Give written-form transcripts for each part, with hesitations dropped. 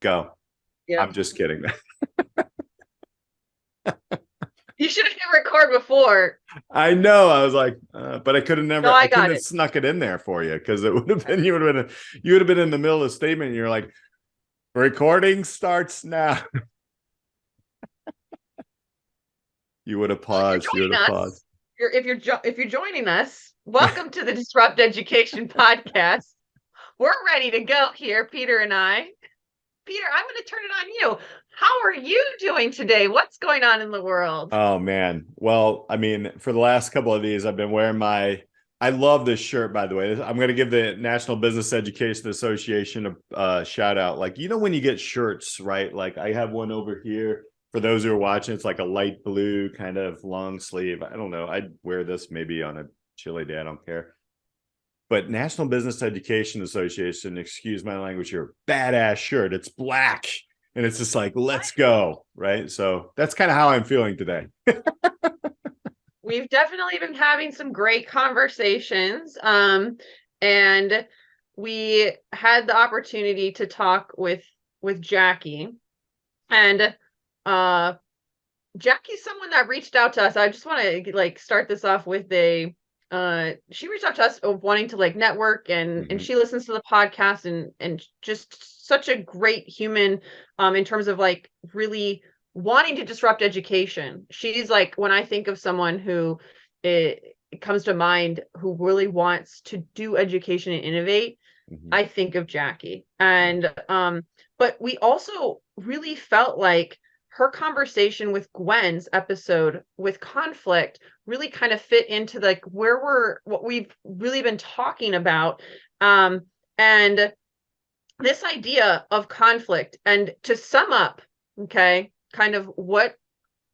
go. Yeah. I'm just kidding. You should have hit record before. I know. I was like, but I could have never. No, I I couldn't got have it. snuck it in there for you because it would have been. You would have been in the middle of the statement. And you're like, recording starts now. You would have Well, if you're paused. You would joining have us, paused. if you're joining us, welcome to the Disrupt Education podcast. We're ready to go here, Peter and I. Peter, I'm going to turn it on you. How are you doing today? What's going on in the world? Oh man. Well, I mean, for the last couple of these, I've been wearing I love this shirt, by the way. I'm going to give the National Business Education Association a shout out. Like, when you get shirts, right? Like I have one over here. For those who are watching, it's like a light blue kind of long sleeve. I don't know. I'd wear this maybe on a chilly day. I don't care. But National Business Education Association, excuse my language here, badass shirt. It's black. And it's just like, let's go. Right. So that's kind of how I'm feeling today. We've definitely been having some great conversations. And we had the opportunity to talk with Jackie. And Jackie's someone that reached out to us. I just want to start this off with she reached out to us of wanting to network, and she listens to the podcast, and just such a great human in terms of really wanting to disrupt education. She's when I think of someone who it comes to mind who really wants to do education and innovate, I think of Jackie. And but we also really felt like her conversation with Gwen's episode with conflict really kind of fit into what we've really been talking about. And this idea of conflict, and to sum up, okay, kind of what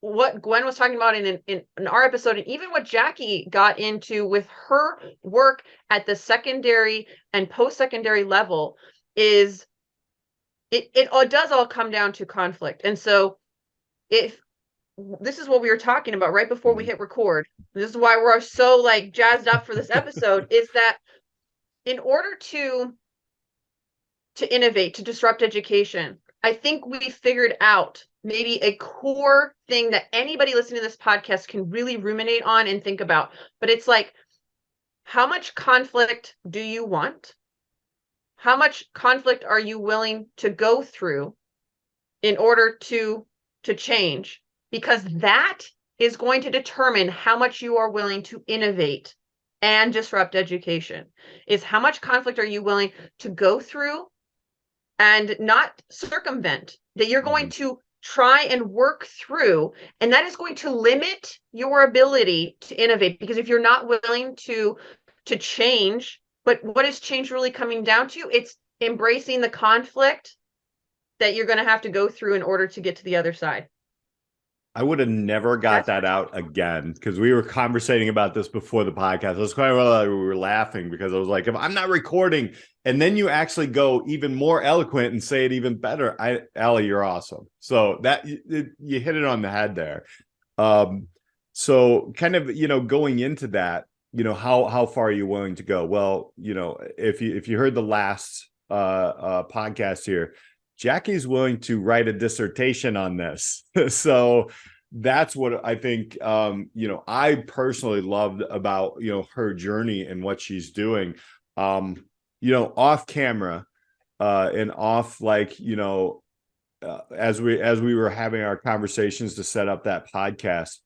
Gwen was talking about in our episode, and even what Jackie got into with her work at the secondary and post-secondary level, is it all does all come down to conflict. And so if this is what we were talking about right before we hit record, this is why we're so jazzed up for this episode, is that in order to innovate, to disrupt education, I think we figured out maybe a core thing that anybody listening to this podcast can really ruminate on and think about. But it's how much conflict do you want? How much conflict are you willing to go through in order to change? Because that is going to determine how much you are willing to innovate and disrupt education. Is how much conflict are you willing to go through and not circumvent, that you're going to try and work through, and that is going to limit your ability to innovate. Because if you're not willing to change, but what is change really coming down to? It's embracing the conflict that you're going to have to go through in order to get to the other side. I would have never got that out again, because we were conversating about this before the podcast. It was quite well, we were laughing because I was like, if I'm not recording, and then you actually go even more eloquent and say it even better. Alli, you're awesome. So that you hit it on the head there. So kind of, going into that, how far are you willing to go? Well, if you heard the last podcast here, Jackie's willing to write a dissertation on this. So that's what I think, I personally loved about, her journey and what she's doing, off camera, and off, as we were having our conversations to set up that podcast.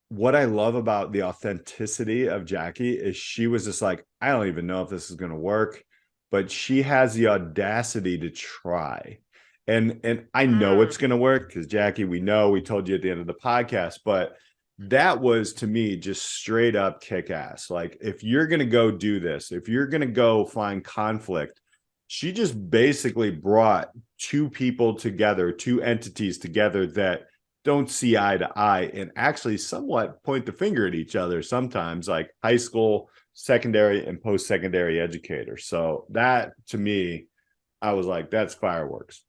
What I love about the authenticity of Jackie is she was just like, I don't even know if this is going to work, but she has the audacity to try. And I know it's going to work because Jackie, we told you at the end of the podcast, but that was, to me, just straight up kick ass. Like, if you're going to go do this, if you're going to go find conflict, she just basically brought two people together, two entities together that don't see eye to eye and actually somewhat point the finger at each other sometimes, like high school, secondary, and post-secondary educators. So that, to me, I was like, that's fireworks.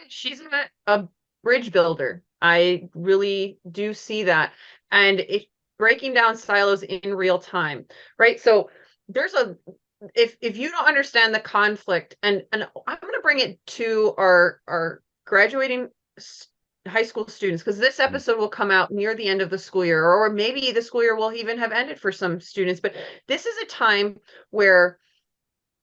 She's a bridge builder. I really do see that. And it's breaking down silos in real time, right? So there's if you don't understand the conflict, and I'm going to bring it to our graduating high school students, because this episode will come out near the end of the school year, or maybe the school year will even have ended for some students. But this is a time where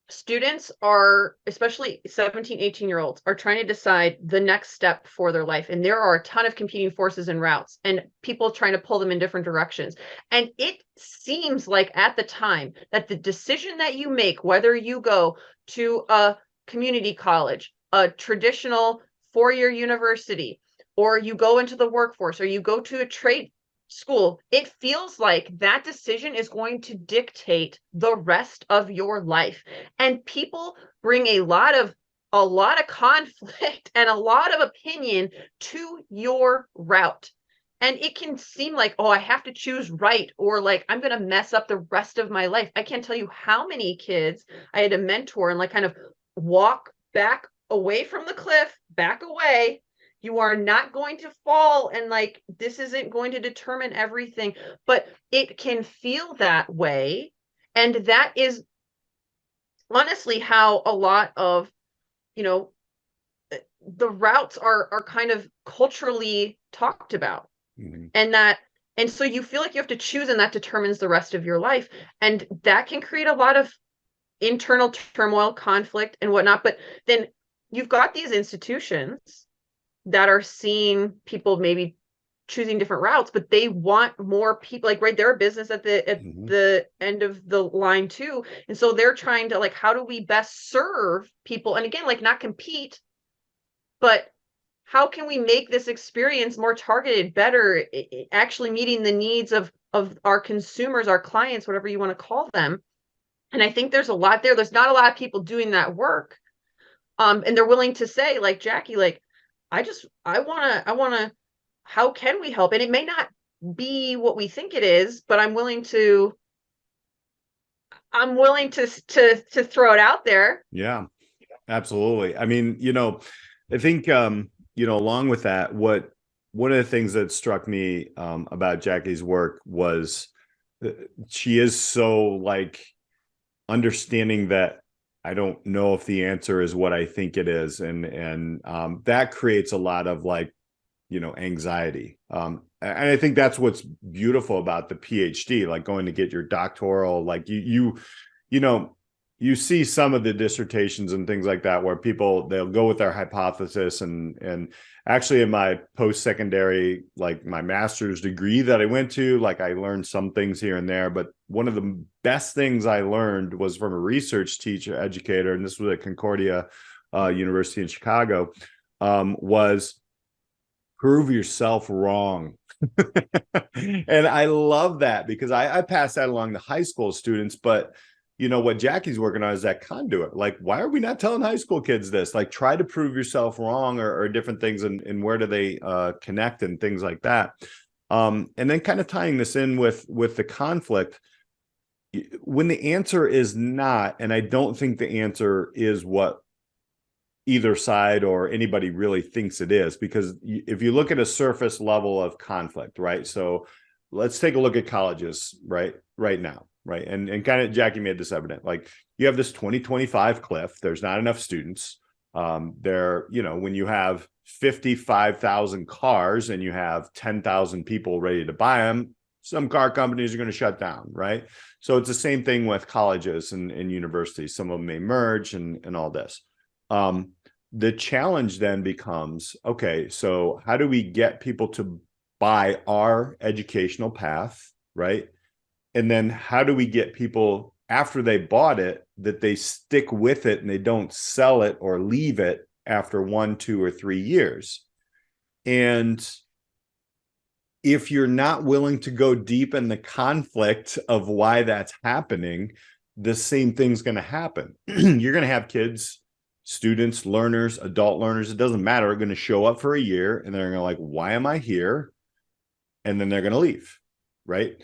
students are, especially 17, 18-year-olds, are trying to decide the next step for their life. And there are a ton of competing forces and routes and people trying to pull them in different directions. And it seems like at the time that the decision that you make, whether you go to a community college, a traditional four-year university, or you go into the workforce, or you go to a trade school, it feels like that decision is going to dictate the rest of your life. And people bring a lot of conflict and a lot of opinion to your route. And it can seem like, oh, I have to choose right, or like I'm going to mess up the rest of my life. I can't tell you how many kids I had to mentor and like kind of walk back away from the cliff, back away. You are not going to fall, and like this isn't going to determine everything, but it can feel that way. And that is honestly how a lot of, you know, the routes are kind of culturally talked about. And so you feel like you have to choose, and that determines the rest of your life. And that can create a lot of internal turmoil, conflict, and whatnot. But then you've got these institutions that are seeing people maybe choosing different routes, but they want more people. Like, right, they're a business at the end of the line too. And so they're trying to like, how do we best serve people? And again, like not compete, but how can we make this experience more targeted, better, actually meeting the needs of our consumers, our clients, whatever you want to call them. And I think there's a lot there. There's not a lot of people doing that work. And they're willing to say, like Jackie, like, I want to, how can we help? And it may not be what we think it is, but I'm willing to throw it out there. Yeah, absolutely. I mean, I think, along with that, one of the things that struck me about Jackie's work was she is so like understanding that I don't know if the answer is what I think it is. And that creates a lot of like, anxiety. And I think that's what's beautiful about the PhD, like going to get your doctoral, like you see some of the dissertations and things like that where they'll go with their hypothesis. And actually in my post-secondary, like my master's degree that I went to, like I learned some things here and there, but one of the best things I learned was from a research educator, and this was at Concordia University in Chicago, was prove yourself wrong. And I love that because I pass that along to high school students, but what Jackie's working on is that conduit. Like, why are we not telling high school kids this? Like, try to prove yourself wrong, or different things, and where do they connect and things like that. And then kind of tying this in with the conflict, when the answer is not, and I don't think the answer is what either side or anybody really thinks it is, because if you look at a surface level of conflict, right? So let's take a look at colleges right now. Right. And kind of Jackie made this evident, like you have this 2025 cliff. There's not enough students. When you have 55,000 cars and you have 10,000 people ready to buy them, some car companies are going to shut down. Right. So it's the same thing with colleges and universities. Some of them may merge and all this. The challenge then becomes, okay, so how do we get people to buy our educational path? Right. And then how do we get people, after they bought it, that they stick with it and they don't sell it or leave it after 1, 2, or 3 years? And if you're not willing to go deep in the conflict of why that's happening, the same thing's going to happen. You're going to have kids, students, learners, adult learners, it doesn't matter, are going to show up for a year and they're going to like, why am I here? And then they're going to leave, right?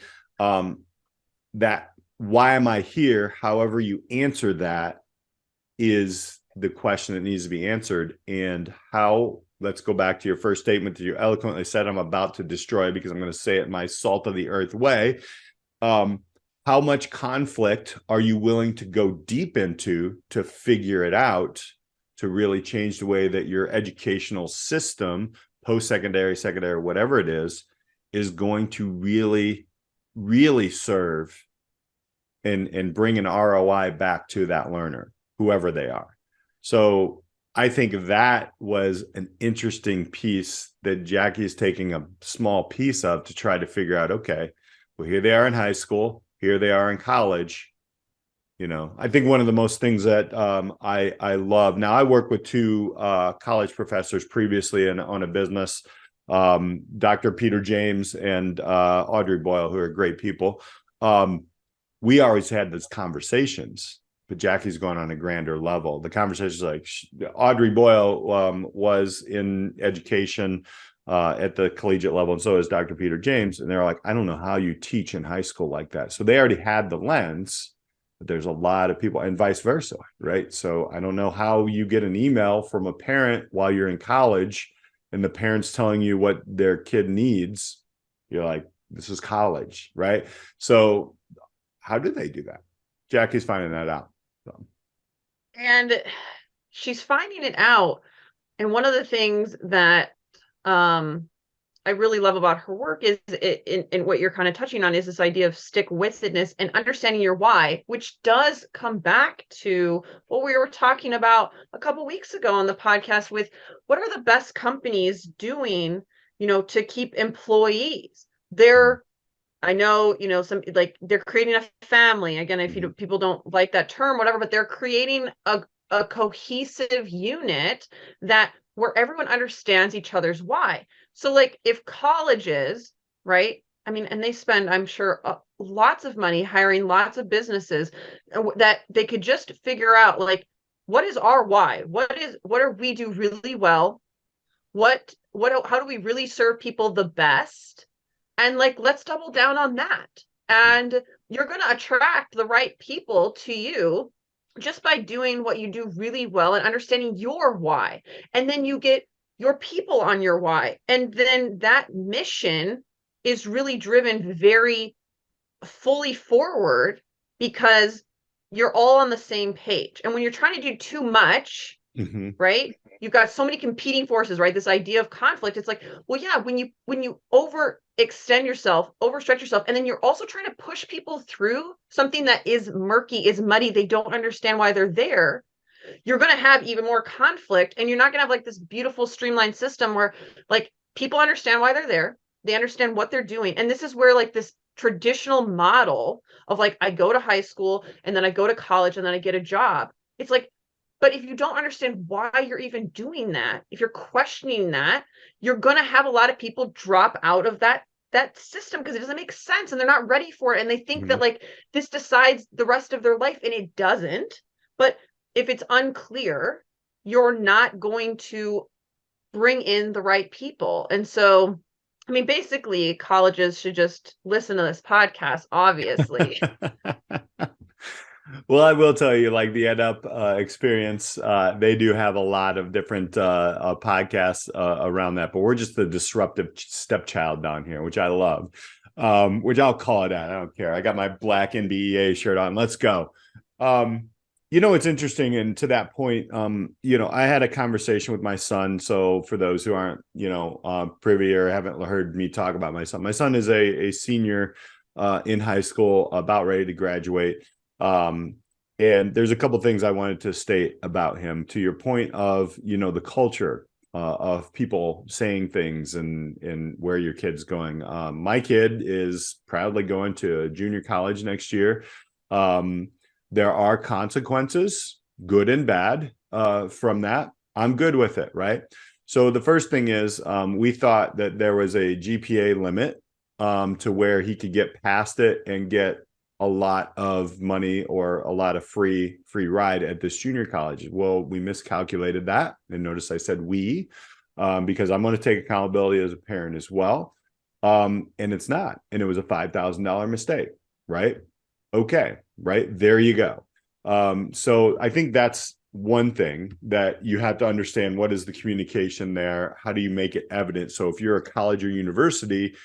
That why am I here? However you answer that is the question that needs to be answered. And how, let's go back to your first statement that you eloquently said, I'm about to destroy, because I'm going to say it my salt of the earth way. How much conflict are you willing to go deep into to figure it out? to really change the way that your educational system, post-secondary, secondary, whatever it is going to really, really serve and bring an ROI back to that learner, whoever they are. So I think that was an interesting piece that Jackie's taking a small piece of to try to figure out, okay, well, here they are in high school, here they are in college. I think one of the most things that I love, now I work with two college professors previously on a business, Dr. Peter James and Audrey Boyle, who are great people. We always had these conversations, but Jackie's going on a grander level. The conversations like Audrey Boyle was in education at the collegiate level, and so is Dr. Peter James. And they're like, I don't know how you teach in high school like that. So they already had the lens, but there's a lot of people, and vice versa, right? So I don't know how you get an email from a parent while you're in college and the parent's telling you what their kid needs. You're like, this is college, right? So how do they do that? Jackie's finding that out. So. And she's finding it out. And one of the things that I really love about her work is in what you're kind of touching on is this idea of stick-withedness and understanding your why, which does come back to what we were talking about a couple weeks ago on the podcast with what are the best companies doing, to keep employees. I know, some like they're creating a family. Again, if people don't like that term, whatever, but they're creating a cohesive unit where everyone understands each other's why. So like if colleges, right? I mean, and they spend, I'm sure, lots of money hiring lots of businesses that they could just figure out like, what is our why? What do we do really well? How do we really serve people the best? And like, let's double down on that. And you're going to attract the right people to you just by doing what you do really well and understanding your why. And then you get your people on your why. And then that mission is really driven very fully forward because you're all on the same page. And when you're trying to do too much, right? You've got so many competing forces, right? This idea of conflict. It's like, well, yeah, when you overextend yourself, overstretch yourself, and then you're also trying to push people through something that is murky, is muddy, they don't understand why they're there, you're going to have even more conflict, and you're not going to have like this beautiful streamlined system where like people understand why they're there, they understand what they're doing. And this is where like this traditional model of like, I go to high school and then I go to college and then I get a job. It's like, but if you don't understand why you're even doing that, if you're questioning that, you're going to have a lot of people drop out of that system because it doesn't make sense and they're not ready for it. And they think that like this decides the rest of their life, and it doesn't. But if it's unclear, you're not going to bring in the right people. And so, I mean, basically colleges should just listen to this podcast, obviously. Well, I will tell you, like the EdUp experience, they do have a lot of different podcasts around that, but we're just the disruptive stepchild down here, which I love, which I'll call it out. I don't care. I got my black NBEA shirt on. Let's go. It's interesting. And to that point, I had a conversation with my son. So for those who aren't, privy or haven't heard me talk about my son is a senior in high school, about ready to graduate. And there's a couple things I wanted to state about him, to your point of, the culture of people saying things and where your kid's going. My kid is proudly going to junior college next year. There are consequences, good and bad, from that. I'm good with it, right? So the first thing is we thought that there was a GPA limit to where he could get past it and get a lot of money or a lot of free ride at this junior college. Well, we miscalculated that. And notice I said we, because I'm going to take accountability as a parent as well. And it's not. And it was a $5,000 mistake, right? Okay, right? There you go. So I think that's one thing that you have to understand. What is the communication there? How do you make it evident? So if you're a college or university,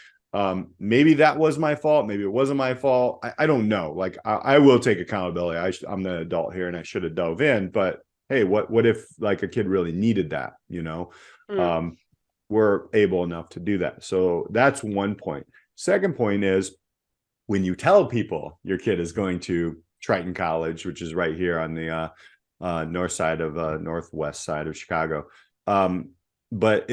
maybe that was my fault. Maybe it wasn't my fault. I don't know. Like I will take accountability. I'm the adult here and I should have dove in, but hey, what if like a kid really needed that, we're able enough to do that. So that's one point. Second point is, when you tell people your kid is going to Triton College, which is right here on the northwest side of Chicago, but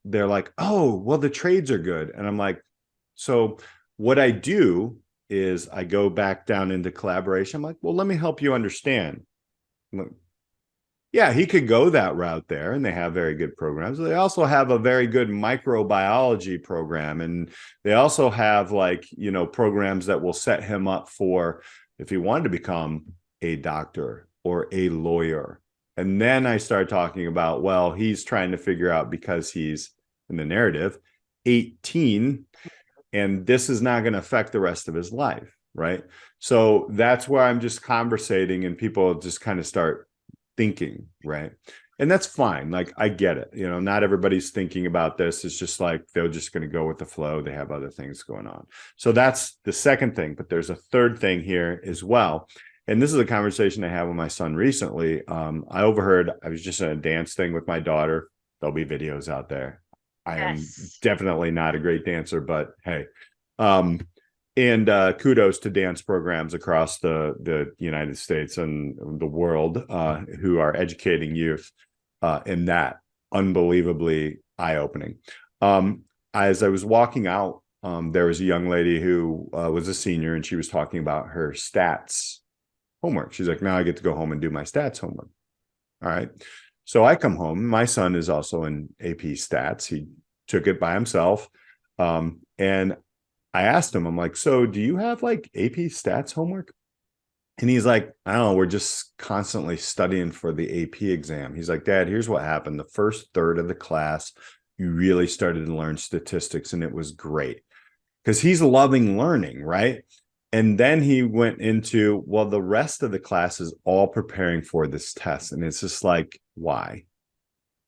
they're like, oh, well, the trades are good. And I'm like, so what I do is I go back down into collaboration. I'm like, well, let me help you understand. Like, yeah, he could go that route there, and they have very good programs. They also have a very good microbiology program, and they also have programs that will set him up for if he wanted to become a doctor or a lawyer. And then I start talking about, well, he's trying to figure out, because he's in the narrative 18, and this is not going to affect the rest of his life, right? So that's where I'm just conversating, and people just kind of start thinking, right? And that's fine. Like, I get it. Not everybody's thinking about this. It's just like they're just going to go with the flow. They have other things going on. So that's the second thing. But there's a third thing here as well. And this is a conversation I had with my son recently. I overheard, I was just in a dance thing with my daughter. There'll be videos out there. I am definitely not a great dancer, but hey. And kudos to dance programs across the United States and the world who are educating youth in that. Unbelievably eye-opening. As I was walking out, there was a young lady who was a senior, and she was talking about her stats homework. She's like, now I get to go home and do my stats homework. All right. So I come home. My son is also in AP stats. He took it by himself. And I asked him, I'm like, so do you have like AP stats homework? And he's like, I don't know, we're just constantly studying for the AP exam. He's like, Dad, here's what happened. The first third of the class, you really started to learn statistics, and it was great because he's loving learning, right? And then he went into, well, the rest of the class is all preparing for this test. And it's just like, why?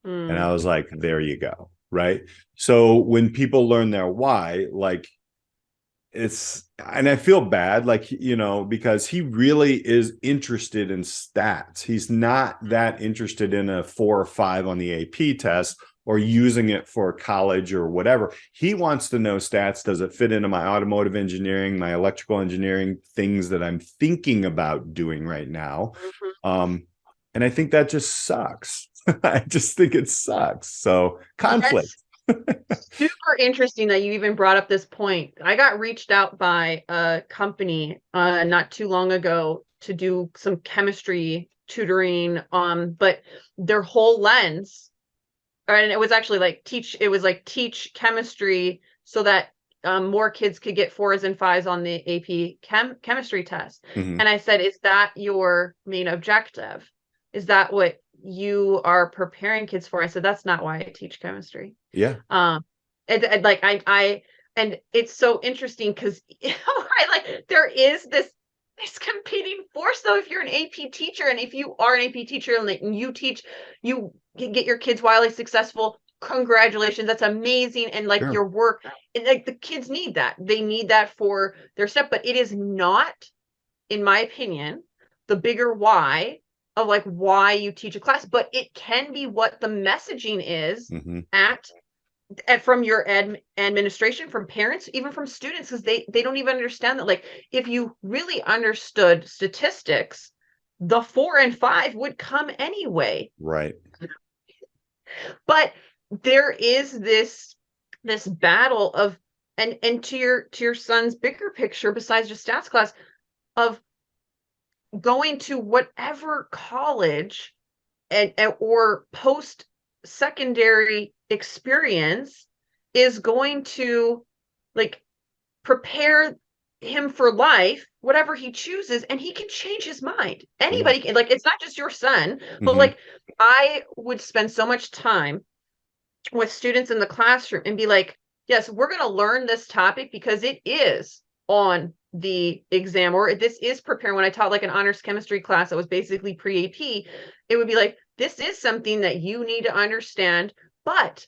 And I was like, there you go, right? So when people learn their why, like, and I feel bad, like, because he really is interested in stats. He's not that interested in a 4 or 5 on the AP test or using it for college or whatever. He wants to know stats. Does it fit into my automotive engineering, my electrical engineering things that I'm thinking about doing right now? And I think that just sucks. I just think it sucks. So conflict. Super interesting that you even brought up this point. I got reached out by a company not too long ago to do some chemistry tutoring, but their whole lens, and it was actually like teach chemistry so that more kids could get 4s and 5s on the AP chemistry test. And I said, is that your main objective? Is that what you are preparing kids for? I said, that's not why I teach chemistry. Yeah. And it's so interesting because there is this competing force though. If you're an AP teacher, and if you are an AP teacher and you teach, you get your kids wildly successful, congratulations, that's amazing. And like your work, and like the kids need that. They need that for their step, but it is not, in my opinion, the bigger why of like why you teach a class, but it can be what the messaging is from your administration, from parents, even from students, because they don't even understand that. Like, if you really understood statistics, the 4 and 5 would come anyway. Right. But there is this battle of, and to your son's bigger picture, besides just stats class, of going to whatever college or post secondary experience is going to like prepare him for life, whatever he chooses, and he can change his mind. Anybody can, like, it's not just your son, but like, I would spend so much time with students in the classroom and be like, yes, we're going to learn this topic because it is on the exam, or this is preparing. When I taught like an honors chemistry class that was basically pre-AP, it would be like, this is something that you need to understand, but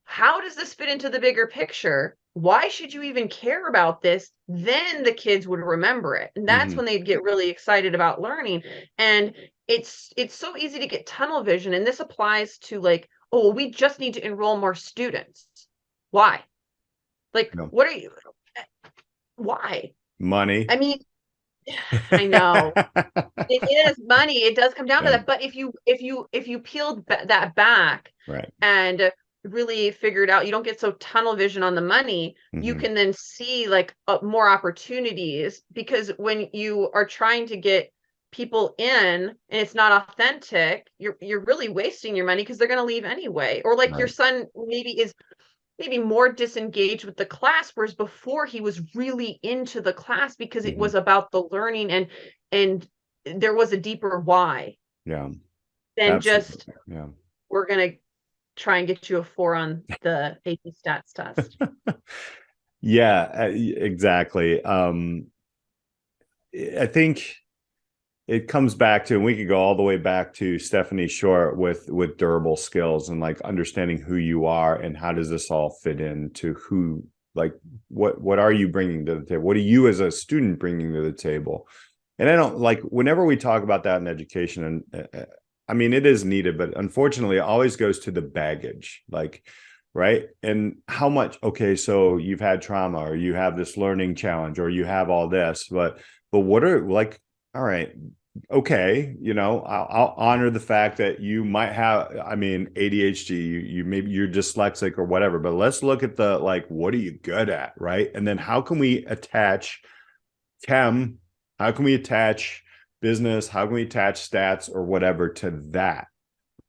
how does this fit into the bigger picture? Why should you even care about this? Then the kids would remember it. And that's Mm-hmm. when they'd get really excited about learning. And it's so easy to get tunnel vision. And this applies to like, oh, we just need to enroll more students. Why? Like, No. what are you, why? Money. I mean, I know it is money. It does come down to Yeah. that. But if you peeled that back, Right. and really figured out, you don't get so tunnel vision on the money. You Mm-hmm. can then see like more opportunities, because when you are trying to get people in and it's not authentic, you're really wasting your money, because they're going to leave anyway. Or like your Right. son is maybe more disengaged with the class, whereas before he was really into the class because it Mm-hmm. was about the learning, and there was a deeper why Yeah. than Absolutely. just, Yeah. we're going to try and get you a 4 on the AP stats test. Yeah, exactly. I think it comes back to, and we could go all the way back to Stephanie Short with durable skills and like understanding who you are and how does this all fit into who, like, what are you bringing to the table? What are you as a student bringing to the table? And I don't like, whenever we talk about that in education, and I mean, it is needed, but unfortunately, it always goes to the baggage, like, right? And how much, okay, so you've had trauma, or you have this learning challenge, or you have all this, but what are, like, all right, okay, I'll honor the fact that you might have, I mean, ADHD, you maybe you're dyslexic or whatever, but let's look at the, like, what are you good at, right? And then how can we attach chem, how can we attach business, how can we attach stats or whatever to that?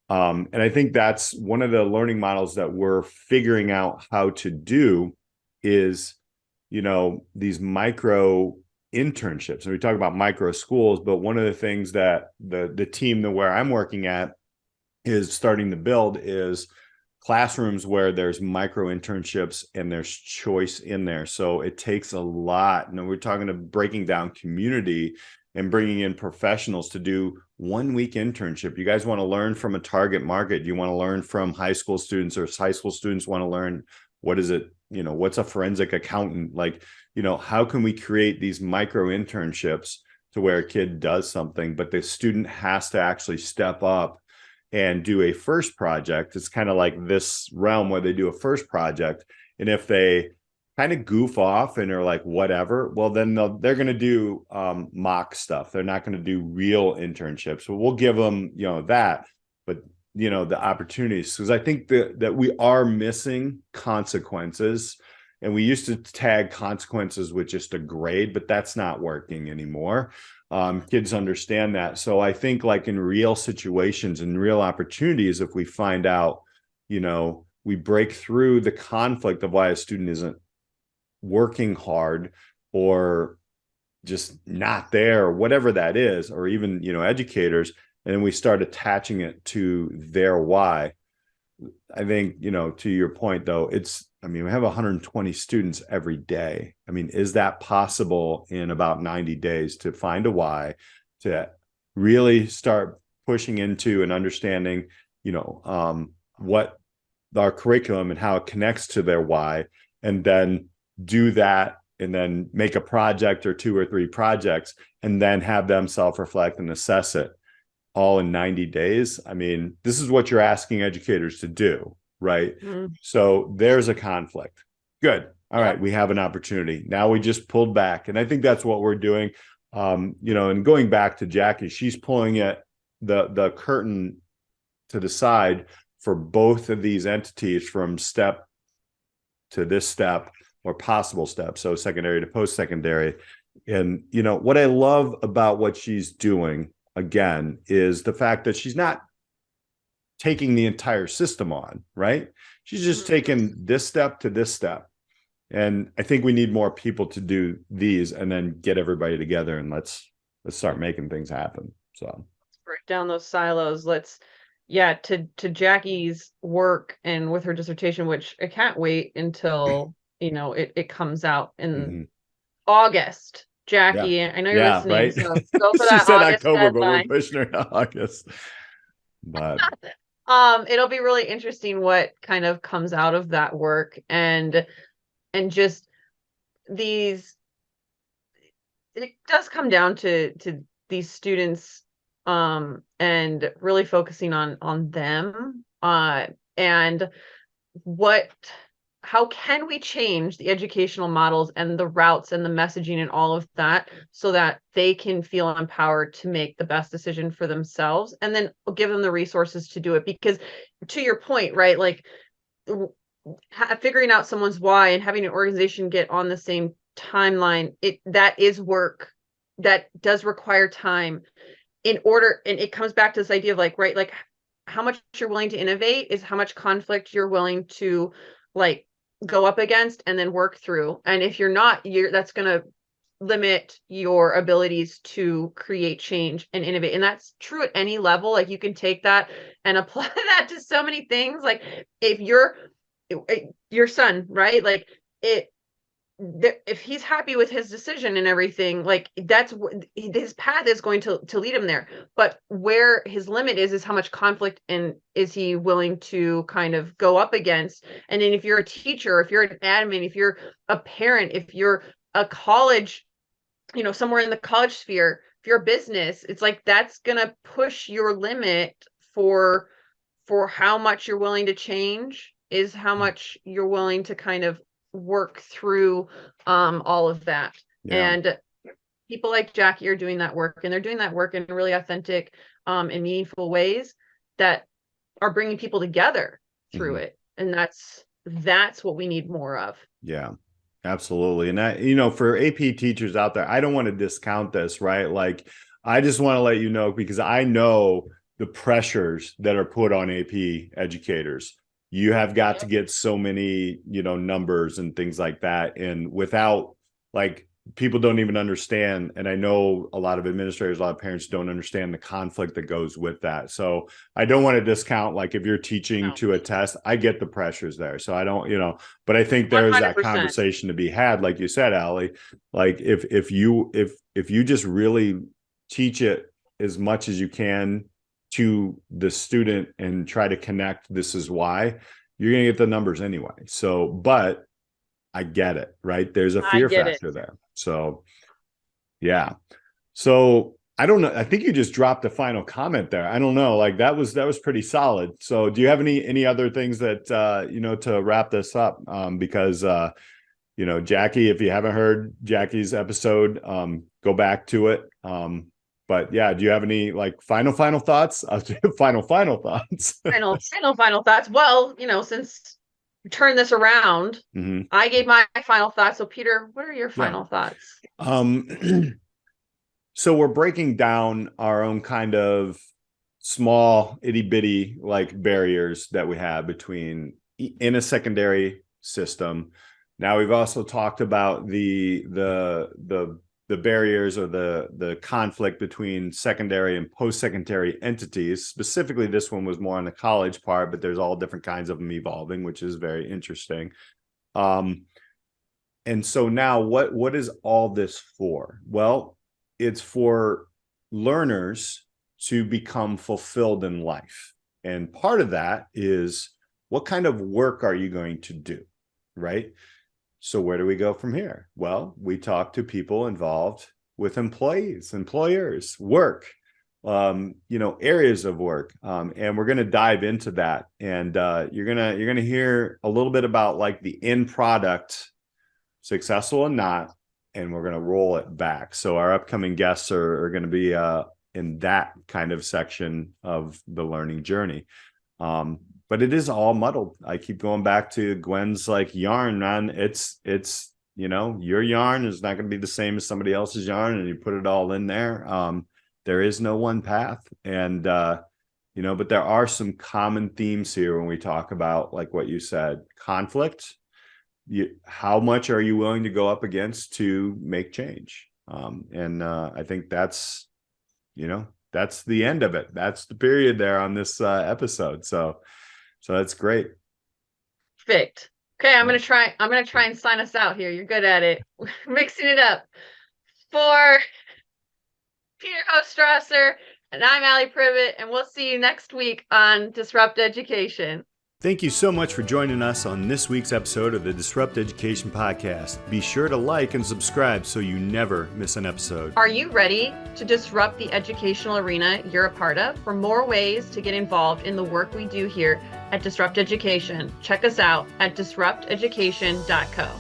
And I think that's one of the learning models that we're figuring out how to do is, these micro internships. And we talk about micro schools, but one of the things that the team where I'm working at is starting to build is classrooms where there's micro internships and there's choice in there. So it takes a lot. We're talking about breaking down community and bringing in professionals to do 1 week internship. You guys want to learn from a target market. You want to learn from high school students, or high school students want to learn, what is it? What's a forensic accountant? Like, how can we create these micro internships to where a kid does something, but the student has to actually step up and do a first project. It's kind of like this realm where they do a first project. And if they kind of goof off and are like, whatever, well, then they're going to do mock stuff. They're not going to do real internships. So we'll give them, that, but the opportunities, because I think that we are missing consequences. And we used to tag consequences with just a grade, but that's not working anymore. Kids understand that. So I think, like, in real situations and real opportunities, if we find out, we break through the conflict of why a student isn't working hard or just not there, or whatever that is, or even, educators, and then we start attaching it to their why. I think, to your point though, we have 120 students every day. I mean, is that possible in about 90 days to find a why, to really start pushing into and understanding, what our curriculum and how it connects to their why, and then do that, and then make a project or 2 or 3 projects, and then have them self-reflect and assess it all in 90 days. I mean, this is what you're asking educators to do, right? So there's a conflict. Good. All right. We have an opportunity. Now we just pulled back. And I think that's what we're doing. And going back to Jackie, she's pulling the curtain to the side for both of these entities from step to this step, or possible steps. So secondary to post-secondary. And, what I love about what she's doing, again, is the fact that she's not taking the entire system on, right? She's just taking this step to this step. And I think we need more people to do these, and then get everybody together, and let's start making things happen. So let's break down those silos. To Jackie's work and with her dissertation, which I can't wait until, it comes out in August. Jackie, yeah. I know you're listening, Right. so go for She that said August October, but we're deadline. pushing her to August. But It'll be really interesting what kind of comes out of that work, and just these, it does come down to these students, and really focusing on them, and what how can we change the educational models and the routes and the messaging and all of that, so that they can feel empowered to make the best decision for themselves, and then give them the resources to do it. Because to your point, right, like figuring out someone's why and having an organization get on the same timeline, that is work that does require time, in order, and it comes back to this idea of like, right, like how much you're willing to innovate is how much conflict you're willing to like go up against and then work through. And if you're not, that's going to limit your abilities to create change and innovate. And that's true at any level. Like you can take that and apply that to so many things. Like if your son, right? Like if he's happy with his decision and everything, like that's his path is going to lead him there. But where his limit is how much conflict and is he willing to kind of go up against. And then if you're a teacher, if you're an admin, if you're a parent, if you're a college, somewhere in the college sphere, if you're a business, it's like that's gonna push your limit for how much you're willing to change, is how much you're willing to kind of work through all of that. Yeah. And people like Jackie are doing that work, and they're doing that work in really authentic and meaningful ways that are bringing people together through it. And that's what we need more of. Yeah, absolutely. And that, for AP teachers out there, I don't want to discount this, right? Like, I just want to let you know, because I know the pressures that are put on AP educators. You have got to get so many, numbers and things like that. And without, like, people don't even understand. And I know a lot of administrators, a lot of parents don't understand the conflict that goes with that. So I don't want to discount, like, if you're teaching to a test, I get the pressures there. So I don't, but I think there is that 100%. conversation to be had. Like you said, Alli, like if you just really teach it as much as you can to the student and try to connect, this is why, you're going to get the numbers anyway. So, but I get it, right? There's a fear factor there. So, yeah. So I don't know. I think you just dropped a final comment there. I don't know. Like that was pretty solid. So do you have any other things that, to wrap this up? Because, Jackie, if you haven't heard Jackie's episode, go back to it. But yeah, do you have any like final thoughts? Final thoughts. Final thoughts. Well, since we turned this around, I gave my final thoughts. So Peter, what are your final thoughts? So we're breaking down our own kind of small itty bitty like barriers that we have between in a secondary system. Now we've also talked about the barriers or the conflict between secondary and post-secondary entities. Specifically, this one was more on the college part, but there's all different kinds of them evolving, which is very interesting. And so now what is all this for? Well, it's for learners to become fulfilled in life. And part of that is, what kind of work are you going to do, right? So where do we go from here? Well, we talk to people involved with employees, employers, work, areas of work. And we're going to dive into that. And you're going to hear a little bit about like the end product, successful and not, and we're going to roll it back. So our upcoming guests are going to be in that kind of section of the learning journey. But it is all muddled. I keep going back to Gwen's like yarn, man. It's your yarn is not going to be the same as somebody else's yarn, and you put it all in there. There is no one path. And, but there are some common themes here when we talk about, like what you said, conflict. How much are you willing to go up against to make change? And I think that's the end of it. That's the period there on this episode. So that's great. Perfect. Okay, I'm gonna try and sign us out here. You're good at it. Mixing it up. For Peter Hostrawser, And I'm Alli Privitt, and we'll see you next week on Disrupt Education. Thank you so much for joining us on this week's episode of the Disrupt Education Podcast. Be sure to like and subscribe so you never miss an episode. Are you ready to disrupt the educational arena you're a part of? For more ways to get involved in the work we do here at Disrupt Education, check us out at disrupteducation.co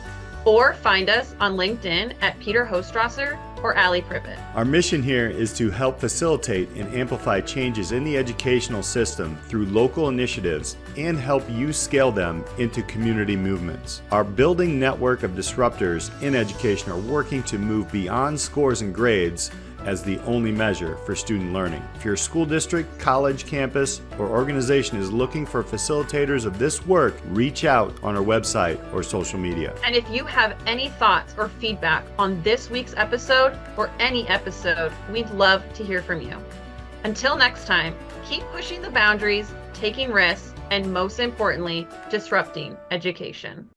or find us on LinkedIn at Peter Hostrawser or Alli Privitt. Our mission here is to help facilitate and amplify changes in the educational system through local initiatives and help you scale them into community movements. Our building network of disruptors in education are working to move beyond scores and grades as the only measure for student learning. If your school district, college, campus, or organization is looking for facilitators of this work, reach out on our website or social media. And if you have any thoughts or feedback on this week's episode or any episode, we'd love to hear from you. Until next time, keep pushing the boundaries, taking risks, and most importantly, disrupting education.